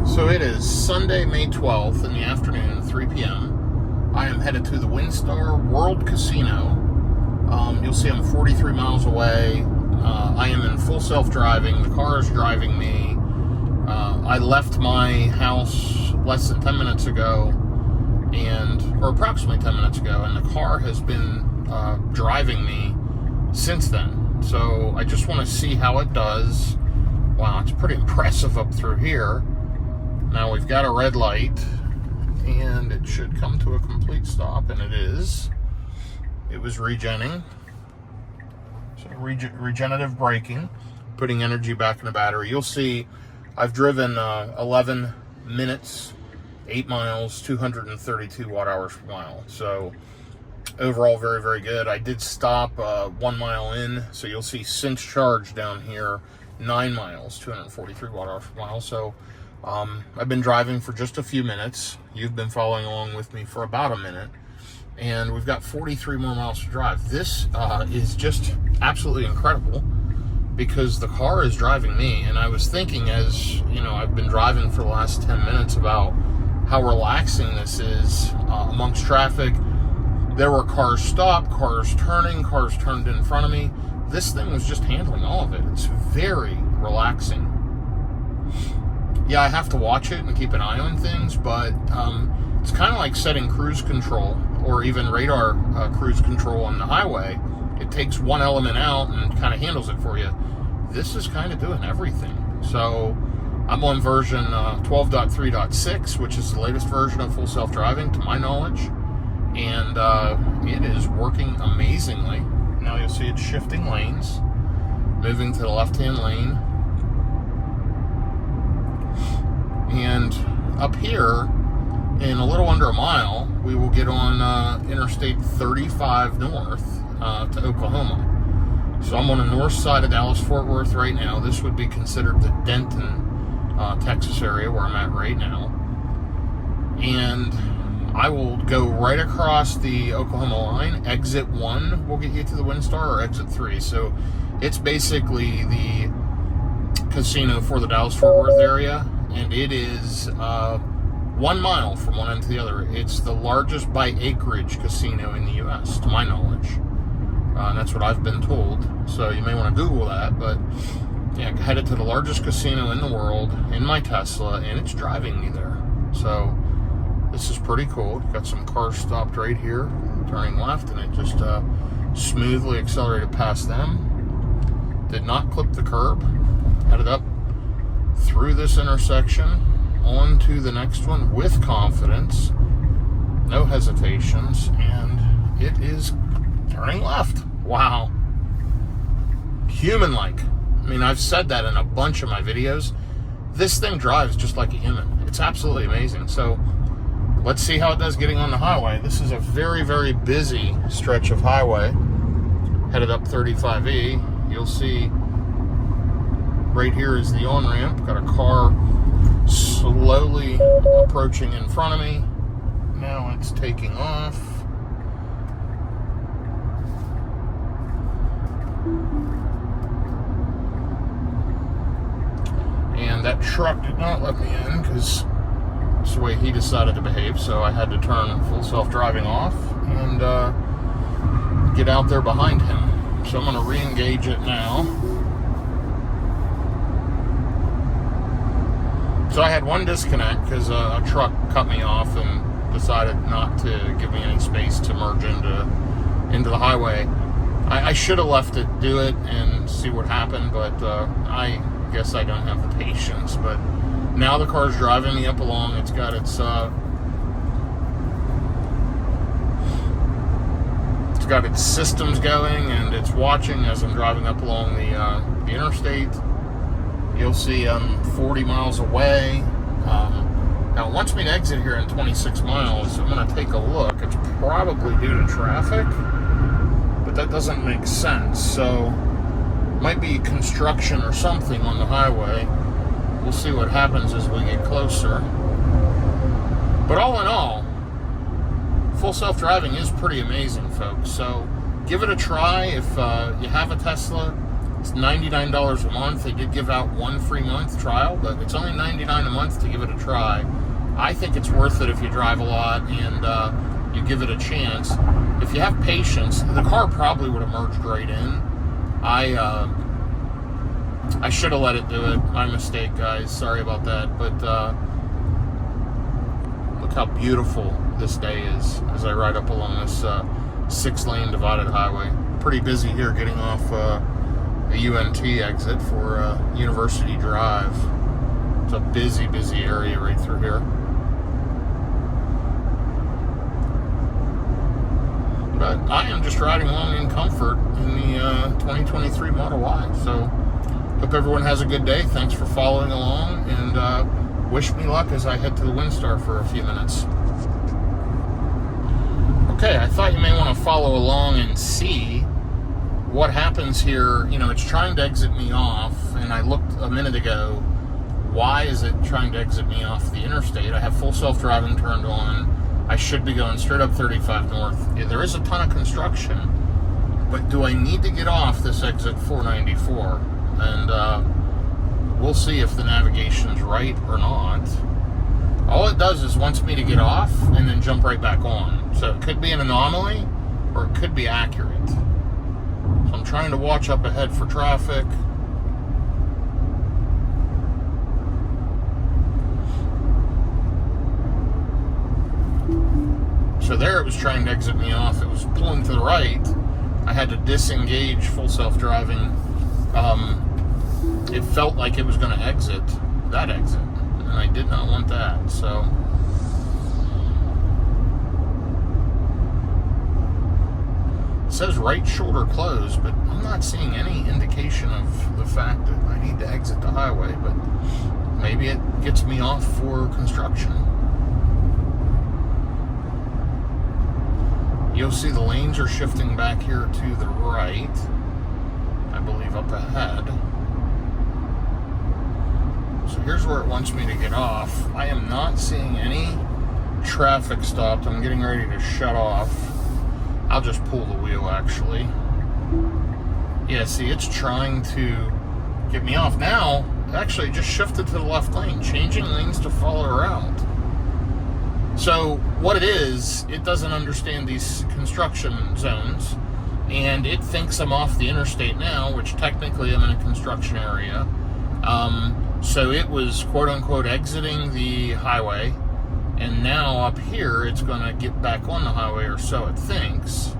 So it is Sunday, May 12th in the afternoon, 3 p.m. I am headed to the WinStar World Casino. You'll see I'm 43 miles away. I am in full self-driving. The car is driving me. I left my house less than 10 minutes ago, or approximately 10 minutes ago, and the car has been driving me since then. So I just want to see how it does. Wow, it's pretty impressive up through here. Now we've got a red light, and it should come to a complete stop, and it is. It was regenning. So regenerative braking, putting energy back in the battery. You'll see I've driven 11 minutes, 8 miles, 232 watt hours per mile. So overall, very, very good. I did stop 1 mile in, so you'll see since charge down here, 9 miles, 243 watt hours per mile. So I've been driving for just a few minutes. You've been following along with me for about a minute, and we've got 43 more miles to drive. This is just absolutely incredible because the car is driving me, and I was thinking, as you know, I've been driving for the last 10 minutes about how relaxing this is amongst traffic. There were cars stopped, cars turning, cars turned in front of me. This thing was just handling all of it. It's very relaxing. Yeah, I have to watch it and keep an eye on things, but it's kind of like setting cruise control or even radar cruise control on the highway. It takes one element out and kind of handles it for you. This is kind of doing everything. So I'm on version 12.3.6, which is the latest version of full self-driving to my knowledge, and it is working amazingly. Now you'll see it's shifting lanes, moving to the left-hand lane. And up here, in a little under a mile, we will get on Interstate 35 north to Oklahoma. So I'm on the north side of Dallas-Fort Worth right now. This would be considered the Denton, Texas area where I'm at right now. And I will go right across the Oklahoma line. Exit 1 will get you to the WinStar, or exit 3. So it's basically the casino for the Dallas-Fort Worth area. And it is 1 mile from one end to the other. It's the largest by acreage casino in the U.S., to my knowledge. And that's what I've been told. So you may want to Google that. But yeah, headed to the largest casino in the world in my Tesla, and it's driving me there. So this is pretty cool. Got some cars stopped right here, turning left, and it just smoothly accelerated past them. Did not clip the curb. Headed up through this intersection, on to the next one with confidence, no hesitations, and it is turning left. Wow. Human-like. I mean, I've said that in a bunch of my videos. This thing drives just like a human. It's absolutely amazing. So let's see how it does getting on the highway. This is a very, very busy stretch of highway. Headed up 35E. You'll see right here is the on-ramp. Got a car slowly approaching in front of me. Now it's taking off. And that truck did not let me in because it's the way he decided to behave. So I had to turn full self-driving off and get out there behind him. So I'm going to re-engage it now. So I had one disconnect because a truck cut me off and decided not to give me any space to merge into the highway. I should have left it do it and see what happened, but I guess I don't have the patience. But now the car's driving me up along. It's got its systems going, and it's watching as I'm driving up along the interstate. You'll see I'm 40 miles away. Now it wants me to exit here in 26 miles. I'm going to take a look. It's probably due to traffic, but that doesn't make sense. So might be construction or something on the highway. We'll see what happens as we get closer. But all in all, full self-driving is pretty amazing, folks. So give it a try if you have a Tesla. It's $99 a month. They did give out one free month trial, but it's only $99 a month to give it a try. I think it's worth it if you drive a lot and you give it a chance. If you have patience, the car probably would have merged right in. I should have let it do it. My mistake, guys. Sorry about that. But look how beautiful this day is as I ride up along this 6-lane divided highway. Pretty busy here getting off the UNT exit for University Drive. It's a busy, busy area right through here. But I am just riding along in comfort in the 2023 Model Y. So, hope everyone has a good day. Thanks for following along, and wish me luck as I head to the WinStar for a few minutes. Okay, I thought you may want to follow along and see what happens here. You know, it's trying to exit me off, and I looked a minute ago. Why is it trying to exit me off the interstate? I have full self-driving turned on. I should be going straight up 35 north. There is a ton of construction, but do I need to get off this exit 494? And we'll see if the navigation's right or not. All it does is wants me to get off and then jump right back on. So it could be an anomaly or it could be accurate. So I'm trying to watch up ahead for traffic. So there it was trying to exit me off. It was pulling to the right. I had to disengage full self-driving. It felt like it was going to exit that exit, and I did not want that. So it says right shoulder closed, but I'm not seeing any indication of the fact that I need to exit the highway, but maybe it gets me off for construction. You'll see the lanes are shifting back here to the right, I believe up ahead. So here's where it wants me to get off. I am not seeing any traffic stopped. I'm getting ready to shut off. I'll just pull the wheel, actually. Yeah, see, it's trying to get me off. Now, actually, it just shifted to the left lane, changing lanes to follow a route. So what it is, it doesn't understand these construction zones, and it thinks I'm off the interstate now, which technically I'm in a construction area. So it was quote-unquote exiting the highway, and now up here it's going to get back on the highway, or so it thinks,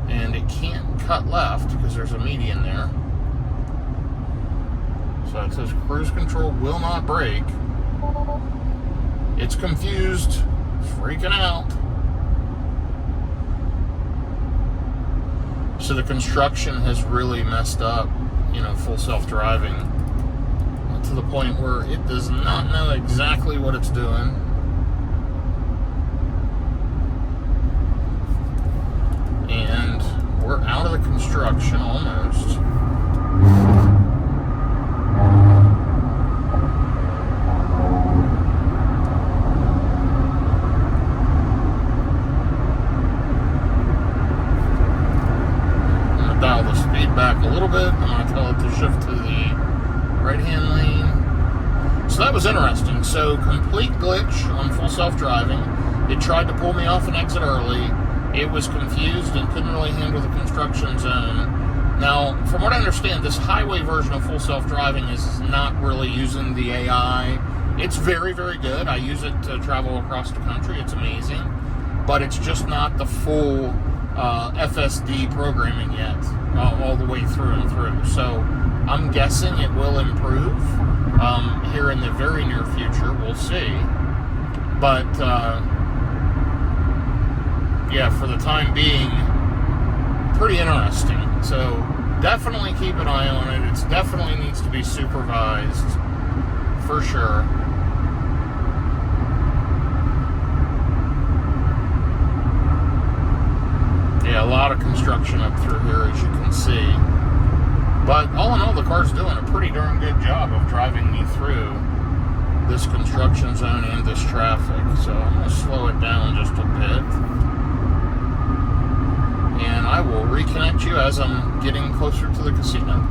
and it can't cut left because there's a median there. So it says cruise control will not brake. It's confused, freaking out. So the construction has really messed up, you know, full self-driving to the point where it does not know exactly what it's doing. And we're out of the construction almost. Dial the speed back a little bit. I'm going to tell it to shift to the right-hand lane. So that was interesting. So complete glitch on full self-driving. It tried to pull me off an exit early. It was confused and couldn't really handle the construction zone. Now, from what I understand, this highway version of full self-driving is not really using the AI. It's very, very good. I use it to travel across the country. It's amazing. But it's just not the full FSD programming yet, all the way through and through. So I'm guessing it will improve here in the very near future. We'll see. But yeah, for the time being, pretty interesting. So definitely keep an eye on it. It definitely needs to be supervised for sure. Yeah, a lot of construction up through here, as you can see. But all in all, the car's doing a pretty darn good job of driving me through this construction zone and this traffic. So I'm going to slow it down just a bit. And I will reconnect you as I'm getting closer to the casino.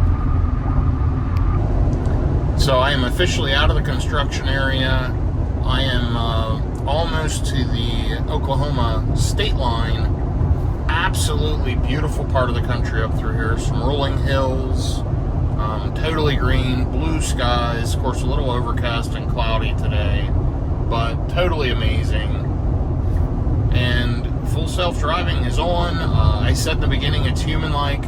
So I am officially out of the construction area. I am almost to the Oklahoma state line. Absolutely beautiful part of the country up through here. Some rolling hills, totally green, blue skies. Of course, a little overcast and cloudy today, but totally amazing. And full self-driving is on. I said in the beginning, it's human-like.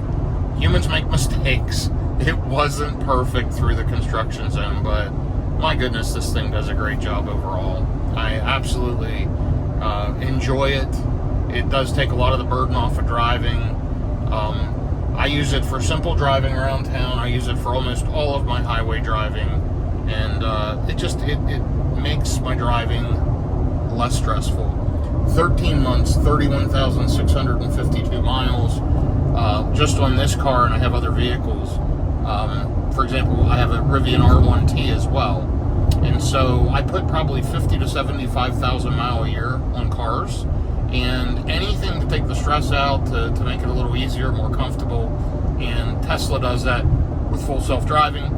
Humans make mistakes. It wasn't perfect through the construction zone, but my goodness, this thing does a great job overall. I absolutely enjoy it. It does take a lot of the burden off of driving. I use it for simple driving around town. I use it for almost all of my highway driving, and it makes my driving less stressful. 13 months, 31,652 miles just on this car, and I have other vehicles. For example, I have a Rivian R1T as well. And so I put probably 50 to 75,000 mile a year on cars. And anything to take the stress out, to make it a little easier, more comfortable. And Tesla does that with full self-driving.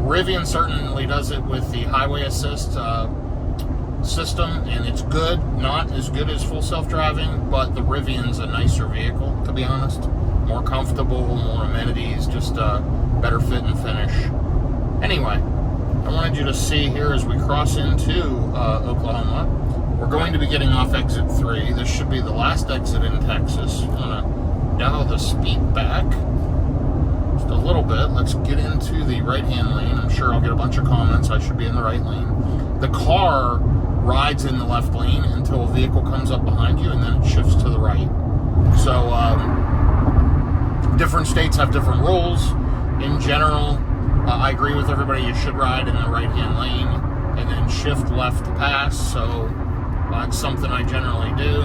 Rivian certainly does it with the highway assist system, and it's good. Not as good as full self-driving, but the Rivian's a nicer vehicle, to be honest. More comfortable, more amenities, just better fit and finish. Anyway, I wanted you to see here as we cross into Oklahoma. We're going to be getting off exit 3. This should be the last exit in Texas. I'm going to dial the speed back just a little bit. Let's get into the right-hand lane. I'm sure I'll get a bunch of comments. I should be in the right lane. The car rides in the left lane until a vehicle comes up behind you, and then it shifts to the right. So, different states have different rules. In general, I agree with everybody. You should ride in the right-hand lane and then shift left to pass. So that's something I generally do.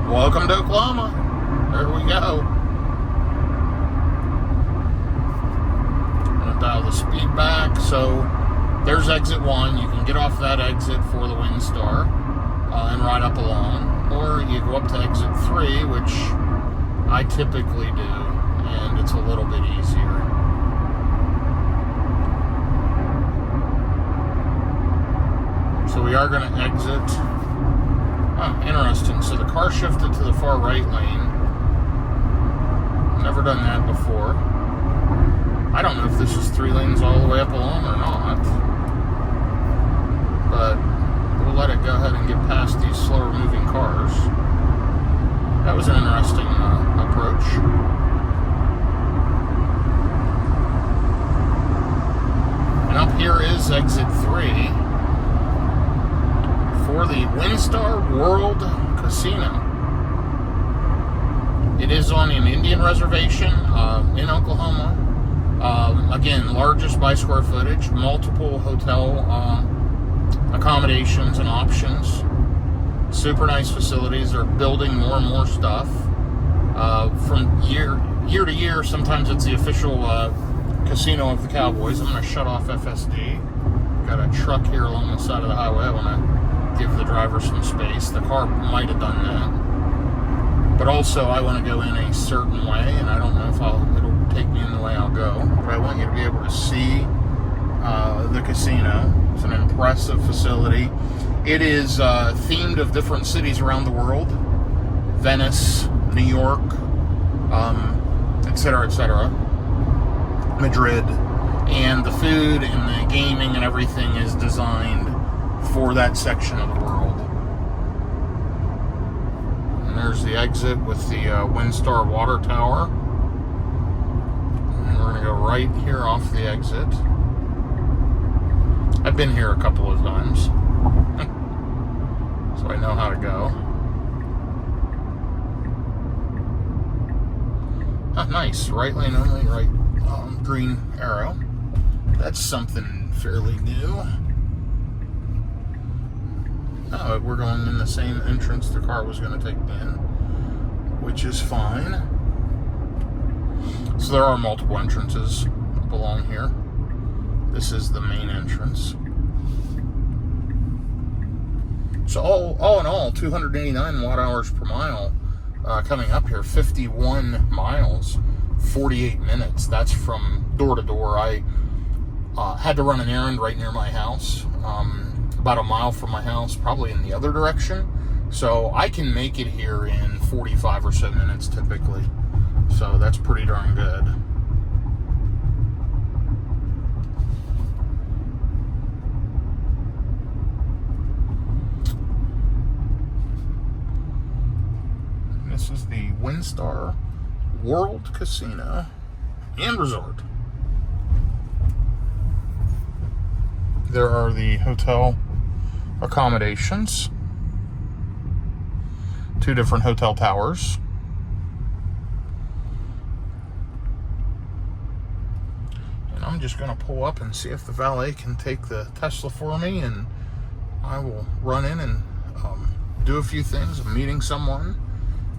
Welcome to Oklahoma. There we go. I'm going to dial the speed back. So there's exit 1. You can get off that exit for the Windstar and ride up along. Or you go up to exit 3, which I typically do, and it's a little bit easier. So we are going to exit. Oh, interesting. So the car shifted to the far right lane. Never done that before. I don't know if this is 3 lanes all the way up along or not. But we'll let it go ahead and get past these slower moving cars. That was an interesting approach. And up here is exit 3 for the Windstar World Casino. It is on an Indian reservation in Oklahoma. Again, largest by square footage, multiple hotel accommodations and options. Super nice facilities. They're building more and more stuff. From year to year, sometimes it's the official casino of the Cowboys. I'm going to shut off FSD. Got a truck here along the side of the highway. I want to give the driver some space. The car might have done that. But also, I want to go in a certain way, and I don't know if it'll take me in the way I'll go. But I want you to be able to see the casino. It's an impressive facility. It is themed of different cities around the world. Venice, New York, etc., etc. Madrid. And the food and the gaming and everything is designed for that section of the world. And there's the exit with the Windstar Water Tower. And we're going to go right here off the exit. I've been here a couple of times, so I know how to go. Ah, nice. Right lane only, right green arrow. That's something fairly new. Oh, we're going in the same entrance the car was going to take me in, which is fine. So there are multiple entrances along here. This is the main entrance. So all in all, 289 watt hours per mile coming up here, 51 miles, 48 minutes. That's from door to door. I had to run an errand right near my house, about a mile from my house, probably in the other direction. So I can make it here in 45 or so minutes typically. So that's pretty darn good. This is the WinStar World Casino and Resort. There are the hotel accommodations. 2 different hotel towers. And I'm just going to pull up and see if the valet can take the Tesla for me, and I will run in and do a few things. I'm meeting someone,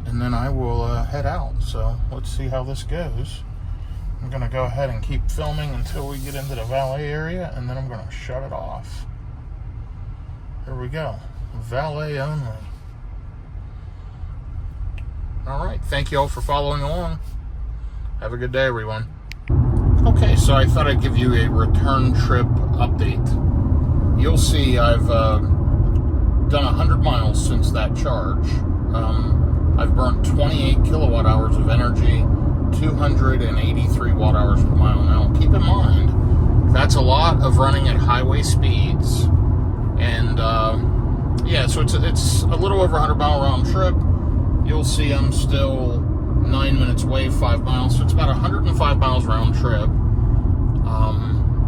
and then I will head out. So let's see how this goes. I'm going to go ahead and keep filming until we get into the valet area, and then I'm going to shut it off. Here we go. Valet only. All right. Thank you all for following along. Have a good day, everyone. Okay, so I thought I'd give you a return trip update. You'll see I've done 100 miles since that charge. I've burnt 28 kilowatt hours of energy, 283 watt hours per mile. Now, keep in mind, that's a lot of running at highway speeds. And, yeah, so it's a little over 100 mile round trip. You'll see I'm still 9 minutes away, 5 miles. So it's about 105 miles round trip,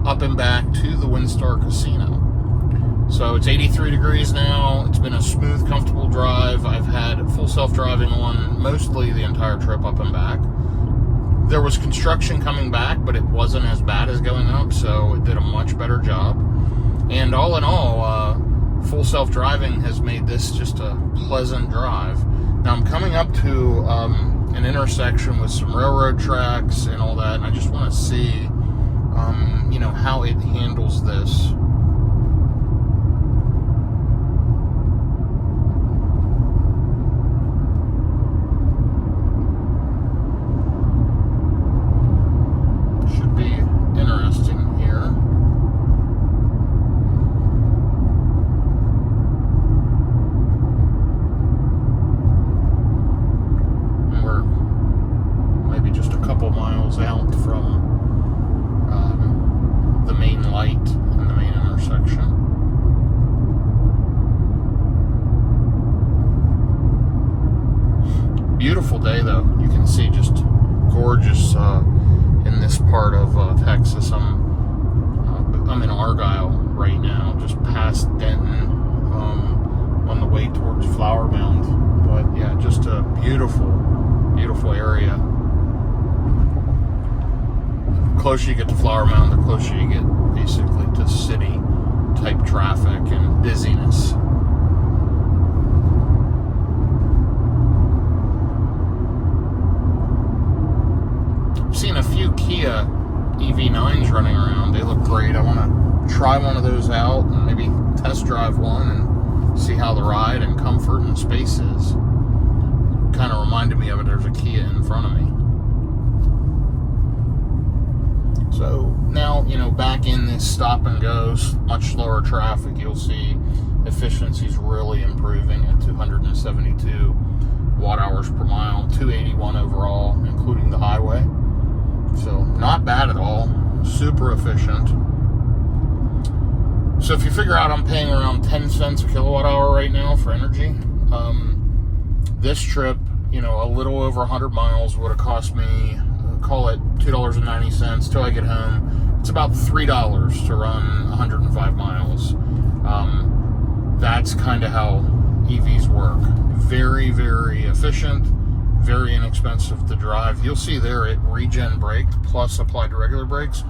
up and back to the WinStar Casino. So it's 83 degrees now. It's been a smooth, comfortable drive. I've had full self-driving on mostly the entire trip up and back. There was construction coming back, but it wasn't as bad as going up, so it did a much better job. And all in all, full self-driving has made this just a pleasant drive. Now I'm coming up to an intersection with some railroad tracks and all that, and I just want to see, how it handles this. Should be interesting here. We're maybe just a couple miles out from the main light in the main intersection. Beautiful day though. You can see just gorgeous in this part of Texas. I'm in Argyle right now, just past Denton, on the way towards Flower Mound. But yeah, just a beautiful, beautiful area. The closer you get to Flower Mound, the closer you get basically to city type traffic and busyness. I've seen a few Kia EV9s running around. They look great. I want to try one of those out and maybe test drive one and see how the ride and comfort and space is. Kind of reminded me of it. There's a Kia in front of me. So now, back in this stop and go, much slower traffic, you'll see efficiency's really improving at 272 watt hours per mile, 281 overall, including the highway. So not bad at all, super efficient. So if you figure out I'm paying around 10 cents a kilowatt hour right now for energy, this trip, a little over 100 miles would have cost me, call it $2.90 till I get home. It's about $3 to run 105 miles. That's kind of how EVs work. Very, very efficient, very inexpensive to drive. You'll see there it regen braked plus applied to regular brakes.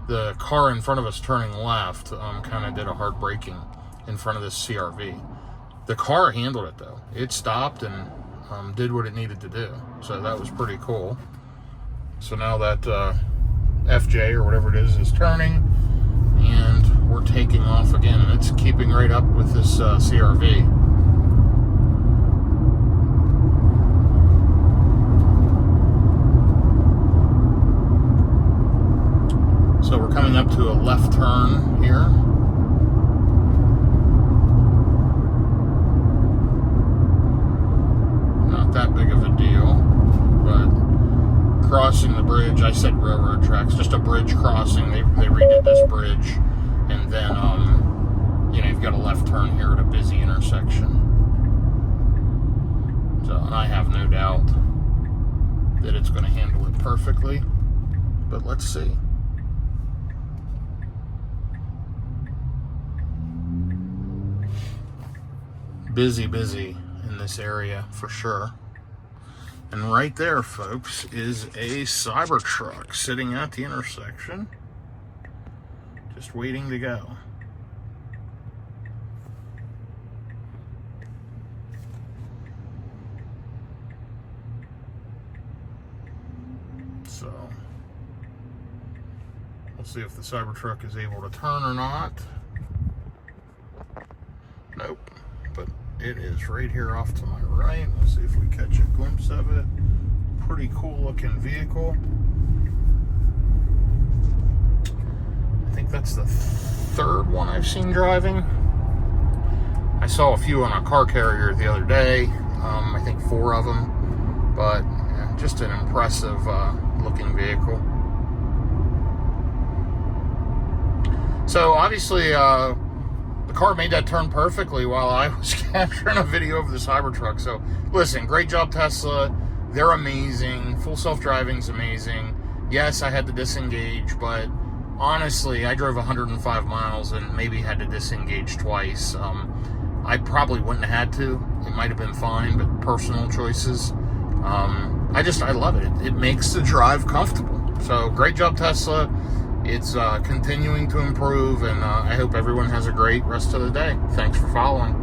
The car in front of us turning left kind of did a hard braking in front of this CRV. The car handled it though. It stopped and did what it needed to do. So that was pretty cool. So now that FJ or whatever it is turning, and we're taking off again. It's keeping right up with this CRV. So we're coming up to a left turn here. Not that big of a deal, but crossing the bridge, I said railroad tracks, just a bridge crossing. They redid this bridge, and then you know, you've got a left turn here at a busy intersection. So, and I have no doubt that it's going to handle it perfectly, but let's see. Busy in this area for sure. And right there, folks, is a Cybertruck sitting at the intersection, just waiting to go. So we'll see if the Cybertruck is able to turn or not. Nope. But it is right here off to my right. Let's see if we catch a glimpse of it. Pretty cool looking vehicle. I think that's the third one I've seen driving. I saw a few on a car carrier the other day. I think 4 of them. But yeah, just an impressive looking vehicle. So obviously, the car made that turn perfectly while I was capturing a video of the Cybertruck. So, listen, great job, Tesla. They're amazing. Full self-driving's amazing. Yes, I had to disengage, but honestly, I drove 105 miles and maybe had to disengage twice. I probably wouldn't have had to. It might have been fine, but personal choices. I love it. It makes the drive comfortable. So, great job, Tesla. It's continuing to improve, and I hope everyone has a great rest of the day. Thanks for following.